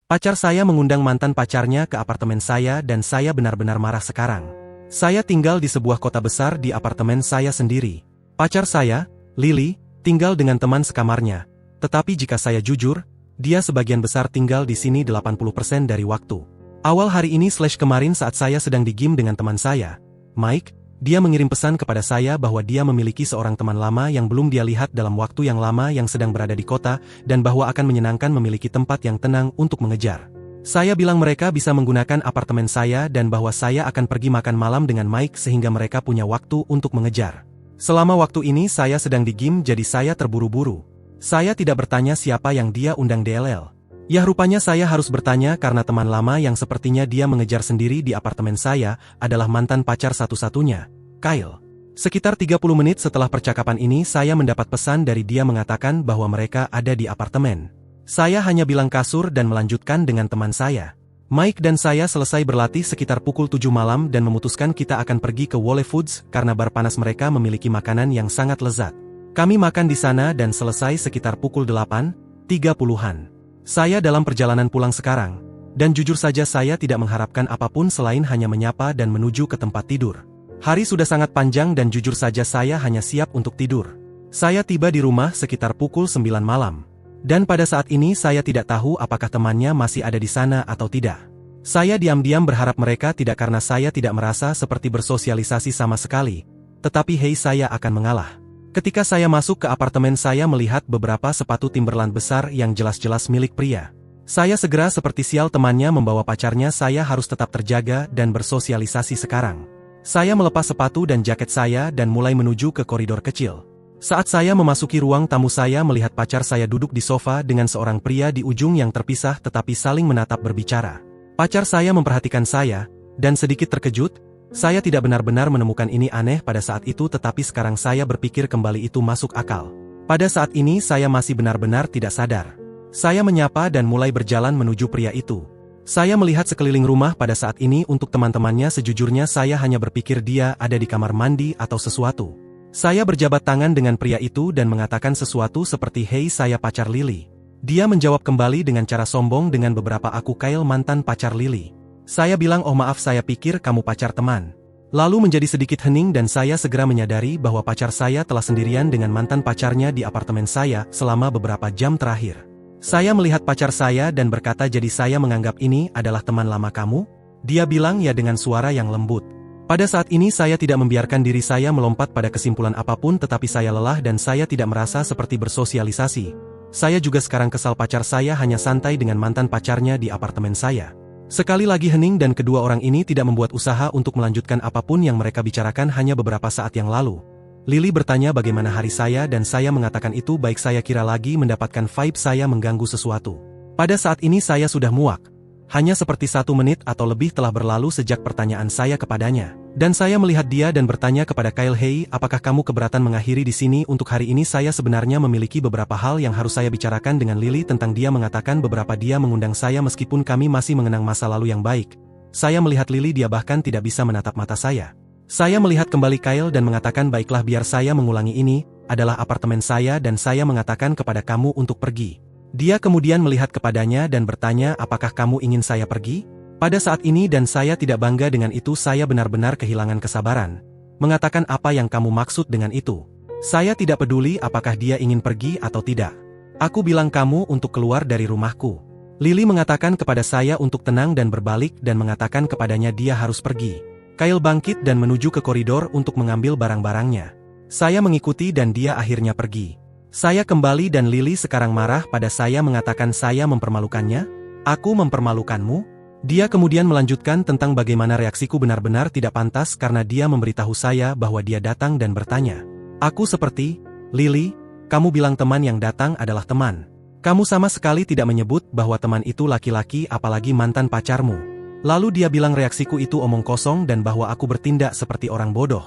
Pacar saya mengundang mantan pacarnya ke apartemen saya dan saya benar-benar marah sekarang. Saya tinggal di sebuah kota besar di apartemen saya sendiri. Pacar saya, Lily, tinggal dengan teman sekamarnya. Tetapi jika saya jujur, dia sebagian besar tinggal di sini 80% dari waktu. Awal hari ini kemarin saat saya sedang di gym dengan teman saya, Mike, dia mengirim pesan kepada saya bahwa dia memiliki seorang teman lama yang belum dia lihat dalam waktu yang lama yang sedang berada di kota, dan bahwa akan menyenangkan memiliki tempat yang tenang untuk mengejar. Saya bilang mereka bisa menggunakan apartemen saya dan bahwa saya akan pergi makan malam dengan Mike sehingga mereka punya waktu untuk mengejar. Selama waktu ini saya sedang di gym jadi saya terburu-buru. Saya tidak bertanya siapa yang dia undang DLL. Ya rupanya saya harus bertanya karena teman lama yang sepertinya dia mengejar sendiri di apartemen saya adalah mantan pacar satu-satunya, Kyle. Sekitar 30 menit setelah percakapan ini saya mendapat pesan dari dia mengatakan bahwa mereka ada di apartemen. Saya hanya bilang kasur dan melanjutkan dengan teman saya. Mike dan saya selesai berlatih sekitar pukul 7 malam dan memutuskan kita akan pergi ke Wole Foods karena bar panas mereka memiliki makanan yang sangat lezat. Kami makan di sana dan selesai sekitar pukul 8:30-an. Saya dalam perjalanan pulang sekarang, dan jujur saja saya tidak mengharapkan apapun selain hanya menyapa dan menuju ke tempat tidur. Hari sudah sangat panjang dan jujur saja saya hanya siap untuk tidur. Saya tiba di rumah sekitar pukul 9 malam. Dan pada saat ini saya tidak tahu apakah temannya masih ada di sana atau tidak. Saya diam-diam berharap mereka tidak karena saya tidak merasa seperti bersosialisasi sama sekali. Tetapi saya akan mengalah. Ketika saya masuk ke apartemen saya melihat beberapa sepatu Timberland besar yang jelas-jelas milik pria. Saya segera seperti sial temannya membawa pacarnya saya harus tetap terjaga dan bersosialisasi sekarang. Saya melepas sepatu dan jaket saya dan mulai menuju ke koridor kecil. Saat saya memasuki ruang tamu saya melihat pacar saya duduk di sofa dengan seorang pria di ujung yang terpisah tetapi saling menatap berbicara. Pacar saya memperhatikan saya, dan sedikit terkejut. Saya tidak benar-benar menemukan ini aneh pada saat itu tetapi sekarang saya berpikir kembali itu masuk akal. Pada saat ini saya masih benar-benar tidak sadar. Saya menyapa dan mulai berjalan menuju pria itu. Saya melihat sekeliling rumah pada saat ini untuk teman-temannya sejujurnya saya hanya berpikir dia ada di kamar mandi atau sesuatu. Saya berjabat tangan dengan pria itu dan mengatakan sesuatu seperti "Hei saya pacar Lily." Dia menjawab kembali dengan cara sombong dengan beberapa aku Kyle mantan pacar Lily. Saya bilang oh maaf saya pikir kamu pacar teman. Lalu menjadi sedikit hening dan saya segera menyadari bahwa pacar saya telah sendirian dengan mantan pacarnya di apartemen saya selama beberapa jam terakhir. Saya melihat pacar saya dan berkata jadi saya menganggap ini adalah teman lama kamu? Dia bilang ya dengan suara yang lembut. Pada saat ini saya tidak membiarkan diri saya melompat pada kesimpulan apapun tetapi saya lelah dan saya tidak merasa seperti bersosialisasi. Saya juga sekarang kesal pacar saya hanya santai dengan mantan pacarnya di apartemen saya. Sekali lagi hening dan kedua orang ini tidak membuat usaha untuk melanjutkan apapun yang mereka bicarakan hanya beberapa saat yang lalu. Lily bertanya bagaimana hari saya dan saya mengatakan itu baik saya kira lagi mendapatkan vibe saya mengganggu sesuatu. Pada saat ini saya sudah muak. Hanya seperti 1 menit atau lebih telah berlalu sejak pertanyaan saya kepadanya. Dan saya melihat dia dan bertanya kepada Kyle "Hey, apakah kamu keberatan mengakhiri di sini untuk hari ini saya sebenarnya memiliki beberapa hal yang harus saya bicarakan dengan Lily tentang dia mengatakan beberapa dia mengundang saya meskipun kami masih mengenang masa lalu yang baik. Saya melihat Lily dia bahkan tidak bisa menatap mata saya. Saya melihat kembali Kyle dan mengatakan baiklah biar saya mengulangi ini, adalah apartemen saya dan saya mengatakan kepada kamu untuk pergi. Dia kemudian melihat kepadanya dan bertanya apakah kamu ingin saya pergi? Pada saat ini dan saya tidak bangga dengan itu saya benar-benar kehilangan kesabaran. Mengatakan apa yang kamu maksud dengan itu? Saya tidak peduli apakah dia ingin pergi atau tidak. Aku bilang kamu untuk keluar dari rumahku. Lily mengatakan kepada saya untuk tenang dan berbalik dan mengatakan kepadanya dia harus pergi. Kyle bangkit dan menuju ke koridor untuk mengambil barang-barangnya. Saya mengikuti dan dia akhirnya pergi. Saya kembali dan Lily sekarang marah pada saya mengatakan saya mempermalukannya. Aku mempermalukanmu? Dia kemudian melanjutkan tentang bagaimana reaksiku benar-benar tidak pantas karena dia memberitahu saya bahwa dia datang dan bertanya. Aku seperti, Lily, kamu bilang teman yang datang adalah teman. Kamu sama sekali tidak menyebut bahwa teman itu laki-laki apalagi mantan pacarmu. Lalu dia bilang reaksiku itu omong kosong dan bahwa aku bertindak seperti orang bodoh.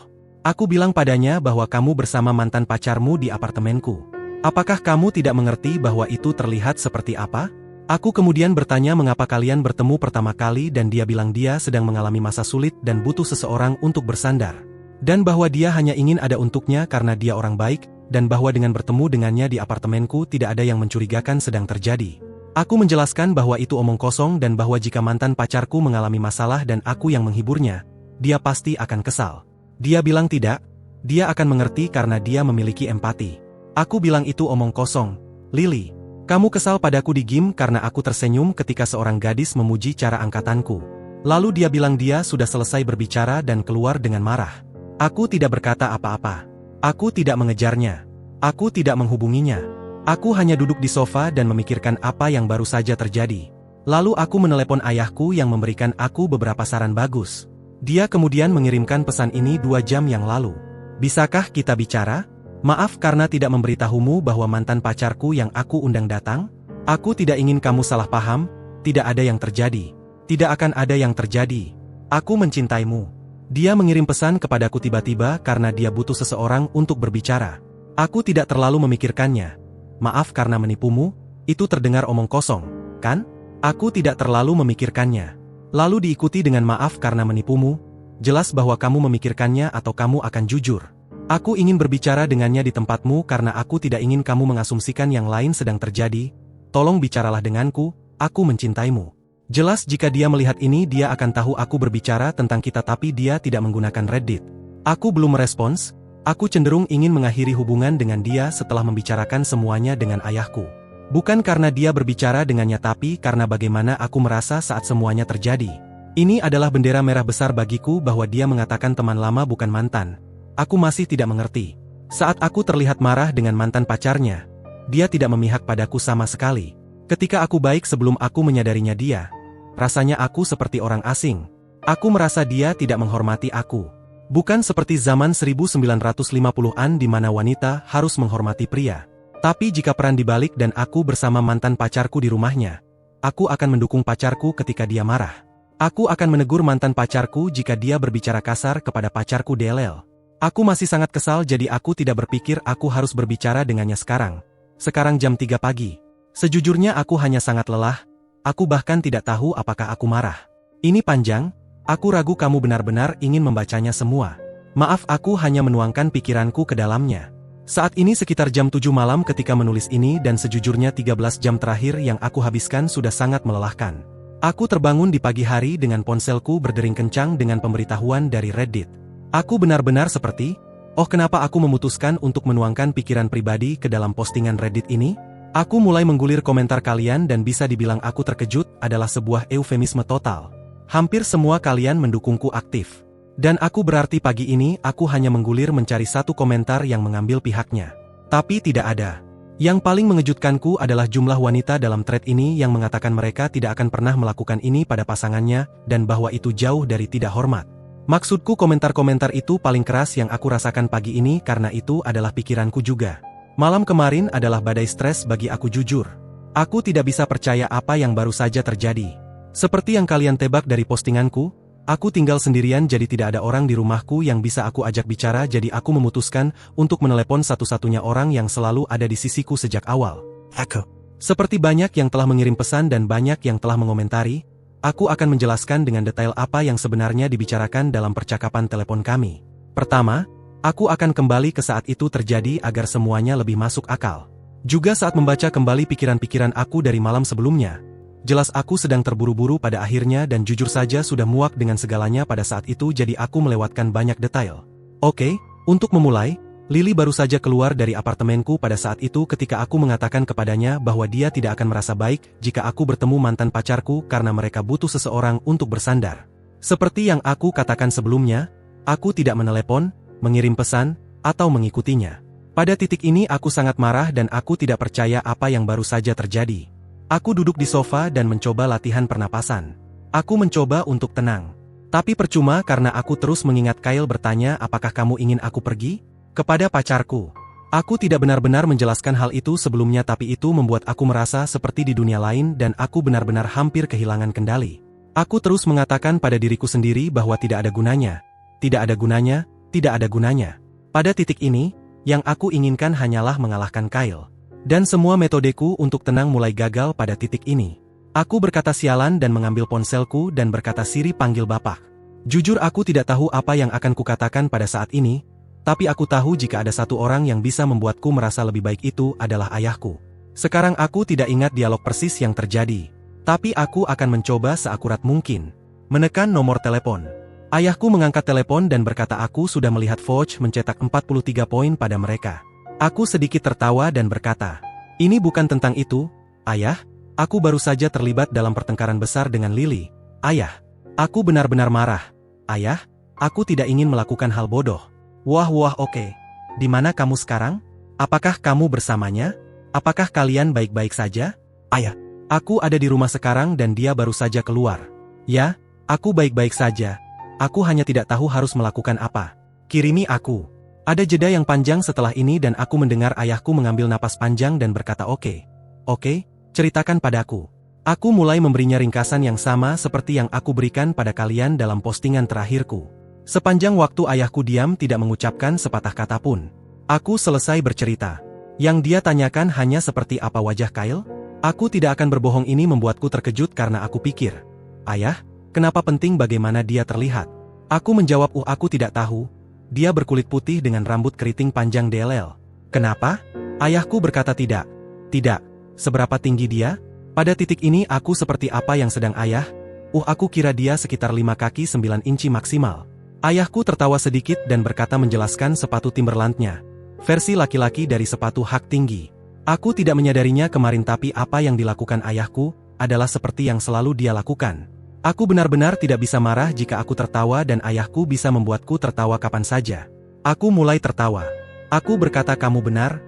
Aku bilang padanya bahwa kamu bersama mantan pacarmu di apartemenku. Apakah kamu tidak mengerti bahwa itu terlihat seperti apa? Aku kemudian bertanya mengapa kalian bertemu pertama kali dan dia bilang dia sedang mengalami masa sulit dan butuh seseorang untuk bersandar. Dan bahwa dia hanya ingin ada untuknya karena dia orang baik, dan bahwa dengan bertemu dengannya di apartemenku tidak ada yang mencurigakan sedang terjadi. Aku menjelaskan bahwa itu omong kosong dan bahwa jika mantan pacarku mengalami masalah dan aku yang menghiburnya, dia pasti akan kesal. Dia bilang tidak, dia akan mengerti karena dia memiliki empati. Aku bilang itu omong kosong. Lily, kamu kesal padaku di game karena aku tersenyum ketika seorang gadis memuji cara angkatanku. Lalu dia bilang dia sudah selesai berbicara dan keluar dengan marah. Aku tidak berkata apa-apa. Aku tidak mengejarnya. Aku tidak menghubunginya. Aku hanya duduk di sofa dan memikirkan apa yang baru saja terjadi. Lalu aku menelepon ayahku yang memberikan aku beberapa saran bagus. Dia kemudian mengirimkan pesan ini 2 jam yang lalu. Bisakah kita bicara? Maaf karena tidak memberitahumu bahwa mantan pacarku yang aku undang datang. Aku tidak ingin kamu salah paham, tidak ada yang terjadi. Tidak akan ada yang terjadi. Aku mencintaimu. Dia mengirim pesan kepadaku tiba-tiba karena dia butuh seseorang untuk berbicara. Aku tidak terlalu memikirkannya. Maaf karena menipumu, itu terdengar omong kosong, kan? Aku tidak terlalu memikirkannya. Lalu diikuti dengan maaf karena menipumu, jelas bahwa kamu memikirkannya atau kamu akan jujur. Aku ingin berbicara dengannya di tempatmu karena aku tidak ingin kamu mengasumsikan yang lain sedang terjadi. Tolong bicaralah denganku, aku mencintaimu. Jelas jika dia melihat ini dia akan tahu aku berbicara tentang kita tapi dia tidak menggunakan Reddit. Aku belum merespons. Aku cenderung ingin mengakhiri hubungan dengan dia setelah membicarakan semuanya dengan ayahku. Bukan karena dia berbicara dengannya tapi karena bagaimana aku merasa saat semuanya terjadi. Ini adalah bendera merah besar bagiku bahwa dia mengatakan teman lama bukan mantan. Aku masih tidak mengerti. Saat aku terlihat marah dengan mantan pacarnya, dia tidak memihak padaku sama sekali. Ketika aku baik sebelum aku menyadarinya dia, rasanya aku seperti orang asing. Aku merasa dia tidak menghormati aku. Bukan seperti zaman 1950-an di mana wanita harus menghormati pria. Tapi jika peran dibalik dan aku bersama mantan pacarku di rumahnya, aku akan mendukung pacarku ketika dia marah. Aku akan menegur mantan pacarku jika dia berbicara kasar kepada pacarku DLL. Aku masih sangat kesal jadi aku tidak berpikir aku harus berbicara dengannya sekarang. Sekarang jam 3 pagi. Sejujurnya aku hanya sangat lelah, aku bahkan tidak tahu apakah aku marah. Ini panjang. Aku ragu kamu benar-benar ingin membacanya semua. Maaf aku hanya menuangkan pikiranku ke dalamnya. Saat ini sekitar jam 7 malam ketika menulis ini dan sejujurnya 13 jam terakhir yang aku habiskan sudah sangat melelahkan. Aku terbangun di pagi hari dengan ponselku berdering kencang dengan pemberitahuan dari Reddit. Aku benar-benar seperti, oh kenapa aku memutuskan untuk menuangkan pikiran pribadi ke dalam postingan Reddit ini? Aku mulai menggulir komentar kalian dan bisa dibilang aku terkejut adalah sebuah eufemisme total. Hampir semua kalian mendukungku aktif. Dan aku berarti pagi ini aku hanya menggulir mencari satu komentar yang mengambil pihaknya. Tapi tidak ada. Yang paling mengejutkanku adalah jumlah wanita dalam thread ini yang mengatakan mereka tidak akan pernah melakukan ini pada pasangannya dan bahwa itu jauh dari tidak hormat. Maksudku komentar-komentar itu paling keras yang aku rasakan pagi ini karena itu adalah pikiranku juga. Malam kemarin adalah badai stres bagi aku jujur. Aku tidak bisa percaya apa yang baru saja terjadi. Seperti yang kalian tebak dari postinganku, aku tinggal sendirian jadi tidak ada orang di rumahku yang bisa aku ajak bicara jadi aku memutuskan untuk menelepon satu-satunya orang yang selalu ada di sisiku sejak awal. Aku. Seperti banyak yang telah mengirim pesan dan banyak yang telah mengomentari, aku akan menjelaskan dengan detail apa yang sebenarnya dibicarakan dalam percakapan telepon kami. Pertama, aku akan kembali ke saat itu terjadi agar semuanya lebih masuk akal. Juga saat membaca kembali pikiran-pikiran aku dari malam sebelumnya. Jelas aku sedang terburu-buru pada akhirnya dan jujur saja sudah muak dengan segalanya pada saat itu jadi aku melewatkan banyak detail. Oke, untuk memulai, Lily baru saja keluar dari apartemenku pada saat itu ketika aku mengatakan kepadanya bahwa dia tidak akan merasa baik jika aku bertemu mantan pacarku karena mereka butuh seseorang untuk bersandar. Seperti yang aku katakan sebelumnya, aku tidak menelepon, mengirim pesan, atau mengikutinya. Pada titik ini aku sangat marah dan aku tidak percaya apa yang baru saja terjadi. Aku duduk di sofa dan mencoba latihan pernapasan. Aku mencoba untuk tenang. Tapi percuma karena aku terus mengingat Kyle bertanya apakah kamu ingin aku pergi? Kepada pacarku. Aku tidak benar-benar menjelaskan hal itu sebelumnya tapi itu membuat aku merasa seperti di dunia lain dan aku benar-benar hampir kehilangan kendali. Aku terus mengatakan pada diriku sendiri bahwa tidak ada gunanya. Tidak ada gunanya, tidak ada gunanya. Pada titik ini, yang aku inginkan hanyalah mengalahkan Kyle. Dan semua metodeku untuk tenang mulai gagal pada titik ini. Aku berkata sialan dan mengambil ponselku dan berkata Siri panggil bapak. Jujur aku tidak tahu apa yang akan kukatakan pada saat ini, tapi aku tahu jika ada satu orang yang bisa membuatku merasa lebih baik itu adalah ayahku. Sekarang aku tidak ingat dialog persis yang terjadi. Tapi aku akan mencoba seakurat mungkin. Menekan nomor telepon. Ayahku mengangkat telepon dan berkata aku sudah melihat Foch mencetak 43 poin pada mereka. Aku sedikit tertawa dan berkata, "Ini bukan tentang itu, Ayah. Aku baru saja terlibat dalam pertengkaran besar dengan Lily. Ayah, aku benar-benar marah. Ayah, aku tidak ingin melakukan hal bodoh." Wah, oke. Di mana kamu sekarang? Apakah kamu bersamanya? Apakah kalian baik-baik saja? Ayah, aku ada di rumah sekarang dan dia baru saja keluar. Ya, aku baik-baik saja. Aku hanya tidak tahu harus melakukan apa. Kirimi aku. Ada jeda yang panjang setelah ini dan aku mendengar ayahku mengambil napas panjang dan berkata oke, ceritakan padaku. Aku mulai memberinya ringkasan yang sama seperti yang aku berikan pada kalian dalam postingan terakhirku. Sepanjang waktu ayahku diam tidak mengucapkan sepatah kata pun. Aku selesai bercerita. Yang dia tanyakan hanya seperti apa wajah Kyle? Aku tidak akan berbohong, ini membuatku terkejut karena aku pikir, "Ayah, kenapa penting bagaimana dia terlihat?" Aku menjawab, aku tidak tahu. Dia berkulit putih dengan rambut keriting panjang DLL. Kenapa? Ayahku berkata tidak. Tidak. Seberapa tinggi dia? Pada titik ini aku seperti apa yang sedang ayah? Aku kira dia sekitar 5 kaki 9 inci maksimal. Ayahku tertawa sedikit dan berkata menjelaskan sepatu Timberlandnya. Versi laki-laki dari sepatu hak tinggi. Aku tidak menyadarinya kemarin, tapi apa yang dilakukan ayahku adalah seperti yang selalu dia lakukan. Aku benar-benar tidak bisa marah jika aku tertawa dan ayahku bisa membuatku tertawa kapan saja. Aku mulai tertawa. Aku berkata kamu benar.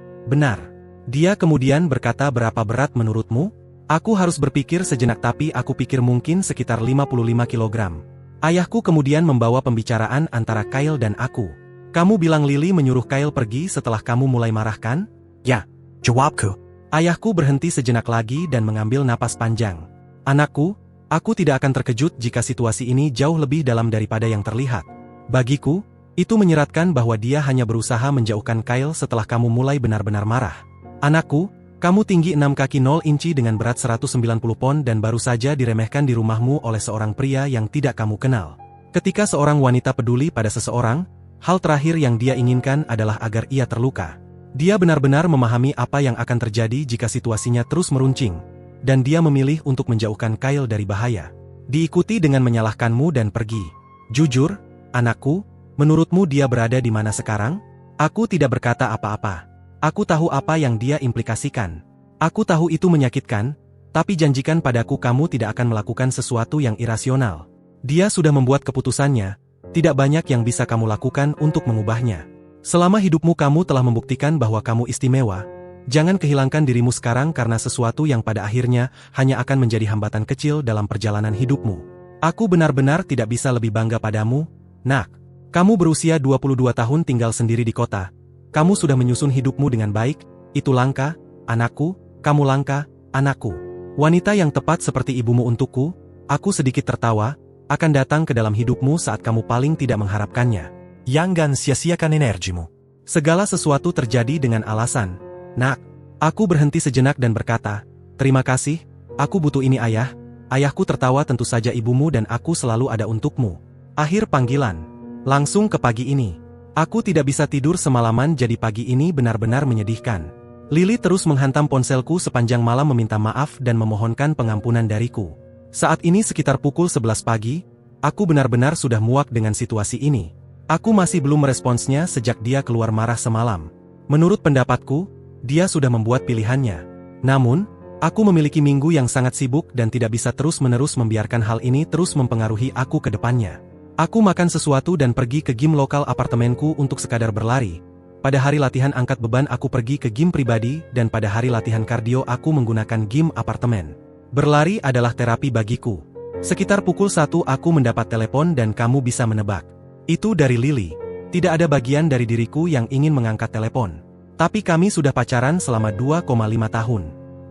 Dia kemudian berkata berapa berat menurutmu? Aku harus berpikir sejenak tapi aku pikir mungkin sekitar 55 kilogram. Ayahku kemudian membawa pembicaraan antara Kyle dan aku. Kamu bilang Lily menyuruh Kyle pergi setelah kamu mulai marah kan? Ya, jawabku. Ayahku berhenti sejenak lagi dan mengambil napas panjang. Anakku, aku tidak akan terkejut jika situasi ini jauh lebih dalam daripada yang terlihat. Bagiku, itu menyeratkan bahwa dia hanya berusaha menjauhkan Kyle setelah kamu mulai benar-benar marah. Anakku, kamu tinggi 6 kaki 0 inci dengan berat 190 pon dan baru saja diremehkan di rumahmu oleh seorang pria yang tidak kamu kenal. Ketika seorang wanita peduli pada seseorang, hal terakhir yang dia inginkan adalah agar ia terluka. Dia benar-benar memahami apa yang akan terjadi jika situasinya terus meruncing. Dan dia memilih untuk menjauhkan Kyle dari bahaya. Diikuti dengan menyalahkanmu dan pergi. Jujur, anakku, menurutmu dia berada di mana sekarang? Aku tidak berkata apa-apa. Aku tahu apa yang dia implikasikan. Aku tahu itu menyakitkan, tapi janjikan padaku kamu tidak akan melakukan sesuatu yang irasional. Dia sudah membuat keputusannya, tidak banyak yang bisa kamu lakukan untuk mengubahnya. Selama hidupmu kamu telah membuktikan bahwa kamu istimewa. Jangan kehilangan dirimu sekarang karena sesuatu yang pada akhirnya hanya akan menjadi hambatan kecil dalam perjalanan hidupmu. Aku benar-benar tidak bisa lebih bangga padamu, nak. Kamu berusia 22 tahun tinggal sendiri di kota. Kamu sudah menyusun hidupmu dengan baik, itu langka, anakku, kamu langka, anakku. Wanita yang tepat seperti ibumu untukku, aku sedikit tertawa, akan datang ke dalam hidupmu saat kamu paling tidak mengharapkannya. Jangan sia-siakan energimu. Segala sesuatu terjadi dengan alasan. Nak, aku berhenti sejenak dan berkata, terima kasih, aku butuh ini ayah. Ayahku tertawa, tentu saja ibumu dan aku selalu ada untukmu. Akhir panggilan. Langsung ke pagi ini. Aku tidak bisa tidur semalaman jadi pagi ini benar-benar menyedihkan. Lily terus menghantam ponselku sepanjang malam meminta maaf dan memohonkan pengampunan dariku. Saat ini sekitar pukul 11 pagi, aku benar-benar sudah muak dengan situasi ini. Aku masih belum meresponsnya sejak dia keluar marah semalam. Menurut pendapatku, dia sudah membuat pilihannya. Namun, aku memiliki minggu yang sangat sibuk dan tidak bisa terus-menerus membiarkan hal ini terus mempengaruhi aku ke depannya. Aku makan sesuatu dan pergi ke gym lokal apartemenku untuk sekadar berlari. Pada hari latihan angkat beban aku pergi ke gym pribadi dan pada hari latihan kardio aku menggunakan gym apartemen. Berlari adalah terapi bagiku. Sekitar pukul 1 aku mendapat telepon dan kamu bisa menebak. Itu dari Lily. Tidak ada bagian dari diriku yang ingin mengangkat telepon. Tapi kami sudah pacaran selama 2,5 tahun.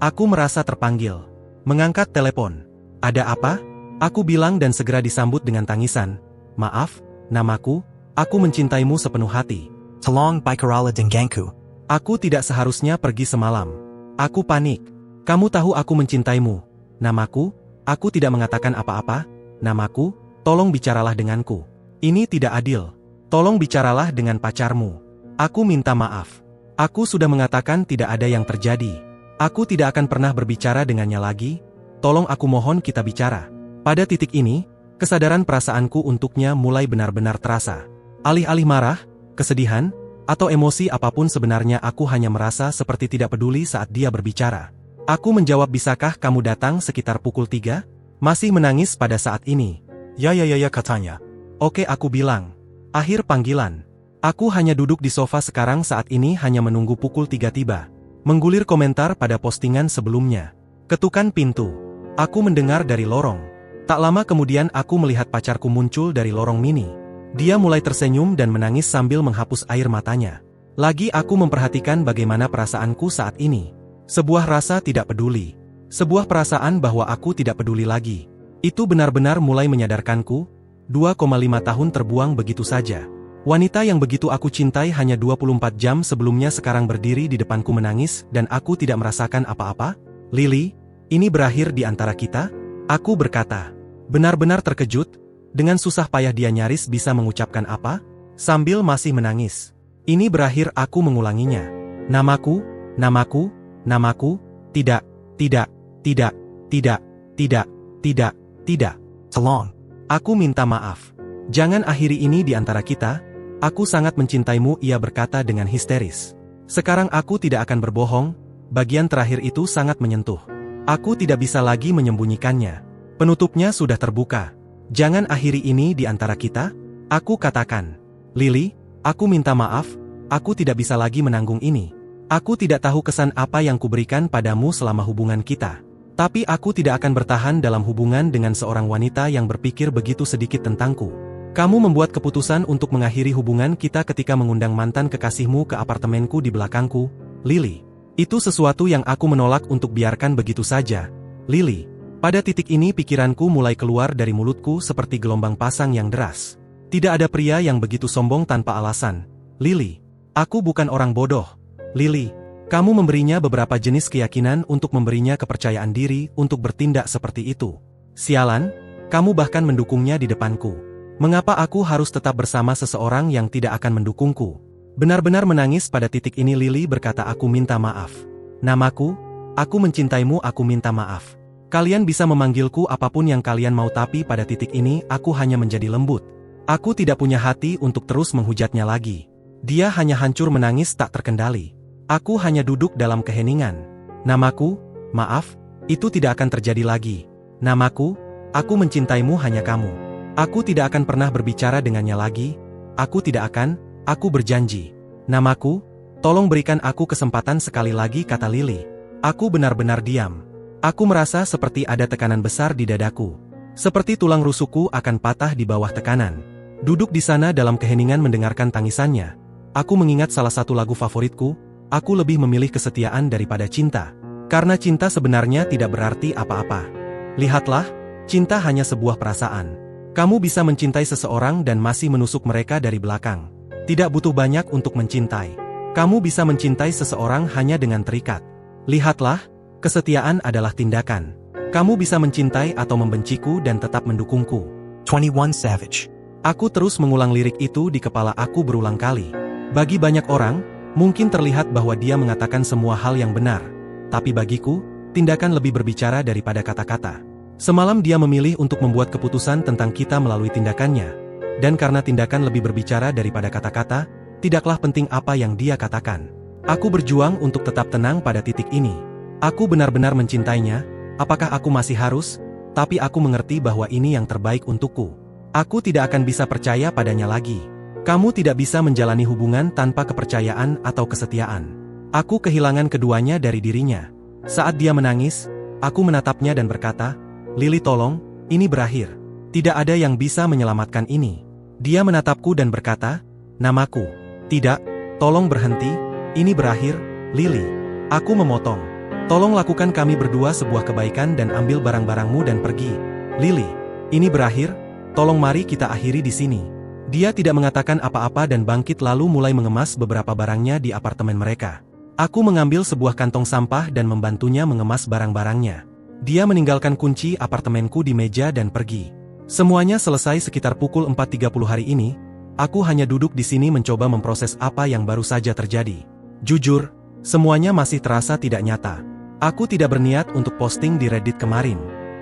Aku merasa terpanggil. Mengangkat telepon. Ada apa? Aku bilang dan segera disambut dengan tangisan. Maaf, namaku, aku mencintaimu sepenuh hati. Tolong bicara denganku. Aku tidak seharusnya pergi semalam. Aku panik. Kamu tahu aku mencintaimu. Namaku, aku tidak mengatakan apa-apa. Namaku, tolong bicaralah denganku. Ini tidak adil. Tolong bicaralah dengan pacarmu. Aku minta maaf. Aku sudah mengatakan tidak ada yang terjadi. Aku tidak akan pernah berbicara dengannya lagi, tolong aku mohon kita bicara. Pada titik ini, kesadaran perasaanku untuknya mulai benar-benar terasa. Alih-alih marah, kesedihan, atau emosi apapun sebenarnya aku hanya merasa seperti tidak peduli saat dia berbicara. Aku menjawab, bisakah kamu datang sekitar pukul 3? Masih menangis pada saat ini. Ya katanya. Oke, aku bilang. Akhir panggilan. Aku hanya duduk di sofa sekarang saat ini hanya menunggu pukul 3 tiba. Menggulir komentar pada postingan sebelumnya. Ketukan pintu. Aku mendengar dari lorong. Tak lama kemudian aku melihat pacarku muncul dari lorong mini. Dia mulai tersenyum dan menangis sambil menghapus air matanya. Lagi aku memperhatikan bagaimana perasaanku saat ini. Sebuah rasa tidak peduli. Sebuah perasaan bahwa aku tidak peduli lagi. Itu benar-benar mulai menyadarkanku. 2,5 tahun terbuang begitu saja. Wanita yang begitu aku cintai hanya 24 jam sebelumnya sekarang berdiri di depanku menangis dan aku tidak merasakan apa-apa. Lily, ini berakhir di antara kita? Aku berkata. Benar-benar terkejut. Dengan susah payah dia nyaris bisa mengucapkan apa? Sambil masih menangis. Ini berakhir, aku mengulanginya. Namaku, namaku, namaku, tidak, tidak, tidak, tidak, tidak, tidak, tidak. Tolong. Aku minta maaf. Jangan akhiri ini di antara kita. Aku sangat mencintaimu, ia berkata dengan histeris. Sekarang aku tidak akan berbohong, bagian terakhir itu sangat menyentuh. Aku tidak bisa lagi menyembunyikannya. Penutupnya sudah terbuka. Jangan akhiri ini di antara kita, aku katakan. Lily, aku minta maaf, aku tidak bisa lagi menanggung ini. Aku tidak tahu kesan apa yang kuberikan padamu selama hubungan kita. Tapi aku tidak akan bertahan dalam hubungan dengan seorang wanita yang berpikir begitu sedikit tentangku. Kamu membuat keputusan untuk mengakhiri hubungan kita ketika mengundang mantan kekasihmu ke apartemenku di belakangku, Lily. Itu sesuatu yang aku menolak untuk biarkan begitu saja, Lily. Pada titik ini pikiranku mulai keluar dari mulutku seperti gelombang pasang yang deras. Tidak ada pria yang begitu sombong tanpa alasan. Lily, aku bukan orang bodoh. Lily, kamu memberinya beberapa jenis keyakinan untuk memberinya kepercayaan diri untuk bertindak seperti itu. Sialan, kamu bahkan mendukungnya di depanku. Mengapa aku harus tetap bersama seseorang yang tidak akan mendukungku? Benar-benar menangis pada titik ini Lily berkata, aku minta maaf. Namaku, aku mencintaimu, aku minta maaf. Kalian bisa memanggilku apapun yang kalian mau, tapi pada titik ini aku hanya menjadi lembut. Aku tidak punya hati untuk terus menghujatnya lagi. Dia hanya hancur menangis tak terkendali. Aku hanya duduk dalam keheningan. Namaku, maaf, itu tidak akan terjadi lagi. Namaku, aku mencintaimu, hanya kamu. Aku tidak akan pernah berbicara dengannya lagi. Aku tidak akan, aku berjanji. Namaku, tolong berikan aku kesempatan sekali lagi, kata Lily. Aku benar-benar diam. Aku merasa seperti ada tekanan besar di dadaku. Seperti tulang rusukku akan patah di bawah tekanan. Duduk di sana dalam keheningan mendengarkan tangisannya. Aku mengingat salah satu lagu favoritku, aku lebih memilih kesetiaan daripada cinta. Karena cinta sebenarnya tidak berarti apa-apa. Lihatlah, cinta hanya sebuah perasaan. Kamu bisa mencintai seseorang dan masih menusuk mereka dari belakang. Tidak butuh banyak untuk mencintai. Kamu bisa mencintai seseorang hanya dengan terikat. Lihatlah, kesetiaan adalah tindakan. Kamu bisa mencintai atau membenciku dan tetap mendukungku. 21 Savage. Aku terus mengulang lirik itu di kepala aku berulang kali. Bagi banyak orang, mungkin terlihat bahwa dia mengatakan semua hal yang benar. Tapi bagiku, tindakan lebih berbicara daripada kata-kata. Semalam dia memilih untuk membuat keputusan tentang kita melalui tindakannya. Dan karena tindakan lebih berbicara daripada kata-kata, tidaklah penting apa yang dia katakan. Aku berjuang untuk tetap tenang pada titik ini. Aku benar-benar mencintainya, apakah aku masih harus? Tapi aku mengerti bahwa ini yang terbaik untukku. Aku tidak akan bisa percaya padanya lagi. Kamu tidak bisa menjalani hubungan tanpa kepercayaan atau kesetiaan. Aku kehilangan keduanya dari dirinya. Saat dia menangis, aku menatapnya dan berkata, Lily, tolong, ini berakhir. Tidak ada yang bisa menyelamatkan ini. Dia menatapku dan berkata, namaku. Tidak, tolong berhenti, ini berakhir, Lily. Aku memotong. Tolong lakukan kami berdua sebuah kebaikan dan ambil barang-barangmu dan pergi. Lily, ini berakhir, tolong mari kita akhiri di sini. Dia tidak mengatakan apa-apa dan bangkit lalu mulai mengemas beberapa barangnya di apartemen mereka. Aku mengambil sebuah kantong sampah dan membantunya mengemas barang-barangnya. Dia meninggalkan kunci apartemenku di meja dan pergi. Semuanya selesai sekitar pukul 4.30 hari ini. Aku hanya duduk di sini mencoba memproses apa yang baru saja terjadi. Jujur, semuanya masih terasa tidak nyata. Aku tidak berniat untuk posting di Reddit kemarin.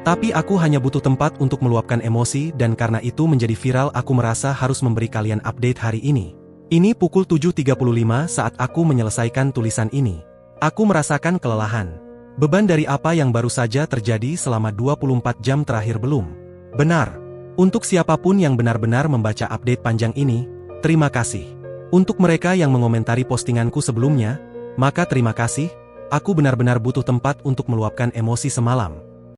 Tapi aku hanya butuh tempat untuk meluapkan emosi dan karena itu menjadi viral aku merasa harus memberi kalian update hari ini. Ini pukul 7.35 saat aku menyelesaikan tulisan ini. Aku merasakan kelelahan. Beban dari apa yang baru saja terjadi selama 24 jam terakhir belum. Benar. Untuk siapapun yang benar-benar membaca update panjang ini, terima kasih. Untuk mereka yang mengomentari postinganku sebelumnya, maka terima kasih, aku benar-benar butuh tempat untuk meluapkan emosi semalam.